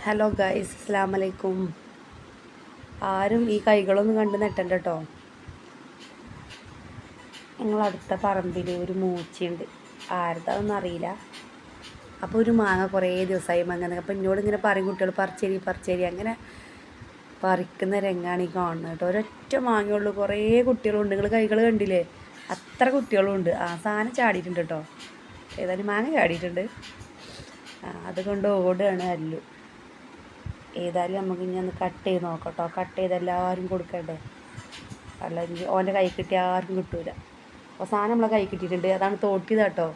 Hello guys, അസ്സലാമു അലൈക്കും. ആരും ഈ കൈകളൊന്നും കണ്ട് നെട്ടണ്ട കേട്ടോ. ഞങ്ങളടുത്ത പറമ്പിൽ ഒരു മൂച്ചയുണ്ട്. ആരതാണെന്ന് അറിയില്ല. അപ്പോൾ ഒരു മാങ്ങ കുറേ ദിവസമായി മാങ്ങ. അപ്പോൾ എന്നോട് ഇങ്ങനെ പറയും കുട്ടികൾ പറിച്ചേരി പറിച്ചേരി. അങ്ങനെ പറിക്കുന്ന രംഗമാണ് ഈ കാണുന്നത് കേട്ടോ. ഒരൊറ്റ മാങ്ങയുള്ളൂ, കുറേ കുട്ടികളുണ്ട്. നിങ്ങൾ കൈകൾ കണ്ടില്ലേ? അത്ര കുട്ടികളുണ്ട്. ആ സാധനം ചാടിയിട്ടുണ്ട് കേട്ടോ. ഏതായാലും മാങ്ങ ചാടിയിട്ടുണ്ട്. അതുകൊണ്ട് ഓടുകയാണ് അല്ലു. ഏതായാലും നമുക്ക് ഇനി ഒന്ന് കട്ട് ചെയ്ത് നോക്കട്ടോ. കട്ട് ചെയ്ത് എല്ലാവരും കൊടുക്കണ്ടേ? അല്ലെങ്കിൽ ഓൻ്റെ കൈ കിട്ടിയ ആർക്കും കിട്ടൂല. അവസാനം നമ്മളെ കൈ കിട്ടിയിട്ടുണ്ട്. അതാണ് തോട്ടിയത് കേട്ടോ.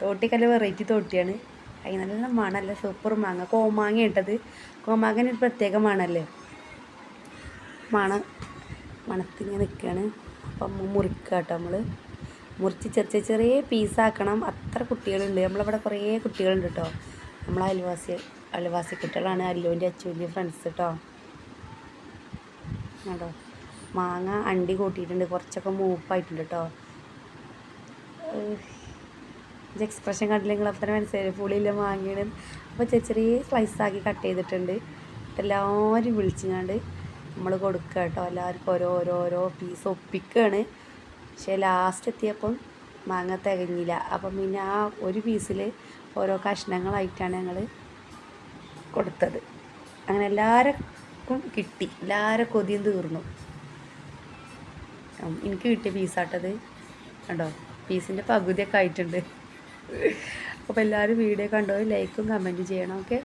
തോട്ടിക്കല്ല വെറൈറ്റി തോട്ടിയാണ്. അതിന് നല്ല മണല്ലേ, സൂപ്പർ മാങ്ങ. കോമാങ്ങ ഇട്ടത്. കോമാങ്ങന് ഒരു പ്രത്യേക മണല്ലേ. മണത്തിങ്ങനെ നിൽക്കുകയാണ്. അപ്പം മുറിക്കുക കേട്ടോ. നമ്മൾ മുറിച്ച് ചെറിയ ചെറിയ പീസാക്കണം. അത്ര കുട്ടികളുണ്ട്. നമ്മളിവിടെ കുറേ കുട്ടികളുണ്ട് കേട്ടോ. നമ്മളെ അയൽവാസി കുട്ടികളാണ്. അല്ലുവിൻ്റെ അച്ചുവിൻ്റെ ഫ്രണ്ട്സ് കേട്ടോ. കേട്ടോ, മാങ്ങ അണ്ടി കൂട്ടിയിട്ടുണ്ട്. കുറച്ചൊക്കെ മൂപ്പായിട്ടുണ്ട് കേട്ടോ. ഇത് എക്സ്പ്രഷൻ കണ്ടില്ല നിങ്ങൾ? അപ്പം തന്നെ മനസ്സിലായി പുളിയില്ല മാങ്ങയാണ്. അപ്പോൾ ചെറിയ ചെറിയ സ്ലൈസാക്കി കട്ട് ചെയ്തിട്ടുണ്ട്. എല്ലാവരും വിളിച്ചുകൊണ്ട് നമ്മൾ കൊടുക്കുക കേട്ടോ. എല്ലാവർക്കും ഓരോരോ പീസ് ഒപ്പിക്കുകയാണ്. പക്ഷേ ലാസ്റ്റ് എത്തിയപ്പം മാങ്ങ തികഞ്ഞില്ല. അപ്പം പിന്നെ ആ ഒരു പീസിൽ ഓരോ കഷ്ണങ്ങളായിട്ടാണ് ഞങ്ങൾ കൊടുത്തത്. അങ്ങനെ എല്ലാവർക്കും കിട്ടി. എല്ലാവരും കൊതിയും തീർന്നു. എനിക്ക് കിട്ടിയ പീസാട്ടത് കണ്ടോ. പീസിൻ്റെ പകുതിയൊക്കെ ആയിട്ടുണ്ട്. അപ്പോൾ എല്ലാവരും വീഡിയോ കണ്ടോ ലൈക്കും കമൻറ്റും ചെയ്യണം. ഓക്കെ.